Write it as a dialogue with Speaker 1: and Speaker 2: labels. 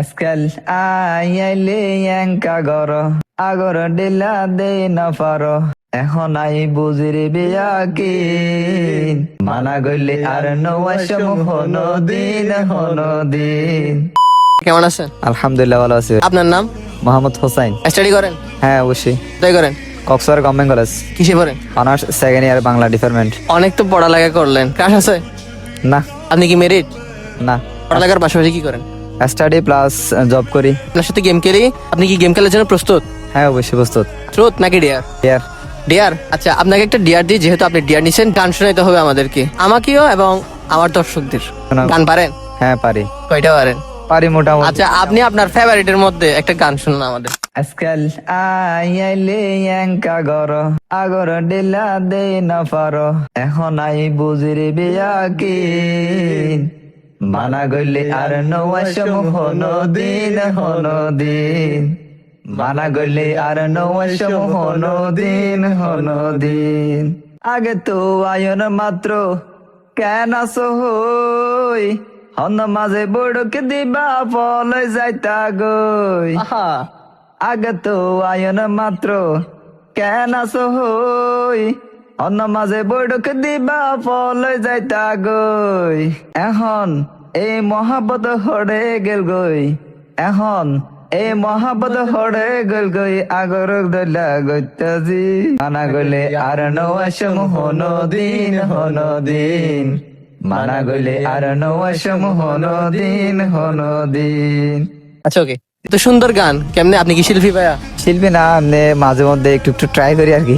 Speaker 1: আজকাল আইলে আগর আগর ডিলা দে না পারো এখন আই বুঝিরে বিয়া কি মানা গইলে আর নওয়াসম হনো দিন।
Speaker 2: কেমন আছেন?
Speaker 1: আলহামদুলিল্লাহ ভালো আছি।
Speaker 2: আপনার নাম?
Speaker 1: মোহাম্মদ হোসাইন।
Speaker 2: স্টাডি করেন?
Speaker 1: হ্যাঁ অবশ্যই।
Speaker 2: তাই করেন?
Speaker 1: Cox's Bazar government college.
Speaker 2: কিসে পড়েন?
Speaker 1: Honours second year Bangla department.
Speaker 2: অনেক তো পড়ালেখা করলেন, ক্রাশ আছে?
Speaker 1: না
Speaker 2: আপনি কি মেরিট?
Speaker 1: না,
Speaker 2: পড়ালেখার পাশাপাশি কি করেন?
Speaker 1: স্টাডি প্লাস জব করি।
Speaker 2: আপনার সাথে গেম খেলি। আপনি কি গেম খেলার জন্য প্রস্তুত?
Speaker 1: হ্যাঁ অবশ্যই প্রস্তুত।
Speaker 2: ট্রুথ নাকি ডিয়ার?
Speaker 1: ইয়ার
Speaker 2: ডিয়ার। আচ্ছা, আপনাকে একটা ডিয়ার দিই, যেহেতু আপনি ডিয়ার নিছেন, গান শোনাইতে হবে আমাদেরকে, আমাকেও এবং আমার দর্শকদের।
Speaker 1: শোনাও।
Speaker 2: গান পারেন?
Speaker 1: হ্যাঁ পারি
Speaker 2: কয়টা পারেন?
Speaker 1: পারি মোটামুটি।
Speaker 2: আচ্ছা, আপনি আপনার ফেভারিটের মধ্যে একটা গান শুনুন আমাদের।
Speaker 1: আজকাল আইলে আগর আগর ডিলা দে না পারো এখন আই বুঝিরে বিয়া কি মানা গইলে আর নওয়াসম হনো দিন মানা গইলে আর নওয়াসম হনো দিন। আগে তো আয়ন মাত্র কেন হই হন মাঝে বড়কে দিবা ফলে যাইতা গই। আগে তো আয়ন মাত্র কেন হই অন্য মাঝে বৈঠক দিবা ফলে যাইতা গই। এখন এই মহাবত হড়ে গেল গই এখন এই মহাবত হড়ে গেল গই আগর দলা গইতাজি মানা গলে আর নওয়াসম হনো দিন মানা গলে আর নওয়াসম হনো দিন।
Speaker 2: আচ্ছা, ওকে। তো সুন্দর গান, কেমনে? আপনি কি শিল্পী ভাইয়া?
Speaker 1: শিল্পী না, এমনি মাঝে মধ্যে একটু ট্রাই করি আর কি।